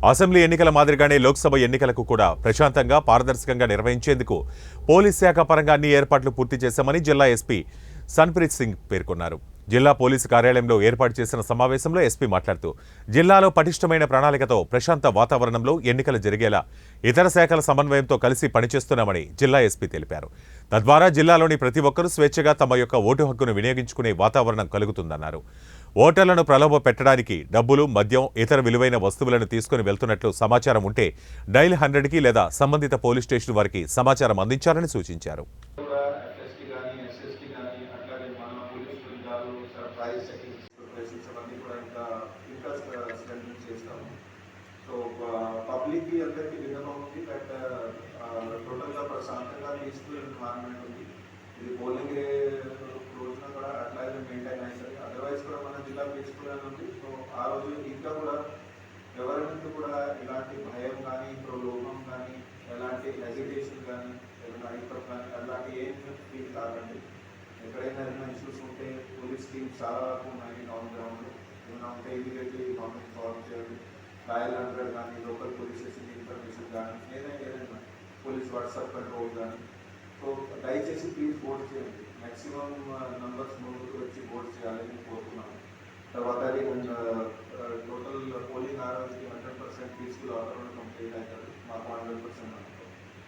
Assembly ఎన్నికల మాదిరిగానే లోక్సభ ఎన్నికలకు కూడా ప్రశాంతంగా పారదర్శకంగా నిర్వహించేందుకు పోలీస్ శాఖ పరంగా అన్ని ఏర్పాట్లు పూర్తి చేశామని జిల్లా ఎస్పీ సన్ప్రీత్ సింగ్ పేర్కొన్నారు. జిల్లా పోలీసు కార్యాలయంలో ఏర్పాటు చేసిన సమావేశంలో ఎస్పీ మాట్లాడుతూ జిల్లాలో పటిష్టమైన ప్రణాళికతో ప్రశాంత వాతావరణంలో ఎన్నికలు జరిగేలా ఇతర శాఖల సమన్వయంతో కలిసి పనిచేస్తున్నామని జిల్లా ఎస్పీ తెలిపారు. తద్వారా జిల్లాలోని ప్రతి ఒక్కరూ స్వేచ్ఛగా తమ యొక్క ఓటు హక్కును వినియోగించుకునే వాతావరణం కలుగుతుందన్నారు. ఓటర్లను ప్రలోభ పెట్టడానికి డబ్బులు, మద్యం, ఇతర విలువైన వస్తువులను తీసుకుని వెళ్తున్నట్లు సమాచారం ఉంటే డైల్ 100కి లేదా సంబంధిత పోలీస్ స్టేషన్ వారికి సమాచారం అందించాలని సూచించారు. ఇది పోలింగ్ రోజున కూడా అట్లాగే మెయింటైన్ అవుతుంది. అదర్వైజ్ కూడా మన జిల్లా పీస్ఫుల్ ఉంది. సో ఆ రోజు ఇంకా కూడా ఎవరైనా కూడా ఇలాంటి భయం కానీ, ప్రలోభం కానీ, ఎలాంటి హెజిటేషన్ కానీ, ఏదైనా హైపర్ కానీ అలాంటి ఏం ఫీల్ కాదండి. ఎక్కడైనా ఏదైనా ఇష్యూస్ ఉంటే పోలీస్ టీమ్ చాలా వరకు ఉన్నాయి. ఆన్ గ్రౌండ్ ఏమైనా ఉంటే ఇమీడియట్లీ గవర్నమెంట్ సాల్వ్ చేయాలి. డయల్ 100 కానీ, లోకల్ పోలీస్ స్టేషన్ ఇన్ఫర్మేషన్ కానీ, ఏదైనా పోలీస్ వాట్సాప్ కంట్రోల్ కానీ. సో దయచేసి ప్లీజ్ ఓట్ చేయండి. మ్యాక్సిమం నంబర్స్ ముందుకు వచ్చి ఓట్ చేయాలని కోరుతున్నాను. తర్వాత టోటల్ పోలింగ్ ఆ రోజుకి 100% పీస్ఫుల్ వాతావరణం కంప్లీట్ అవుతుంది. మాకు 100%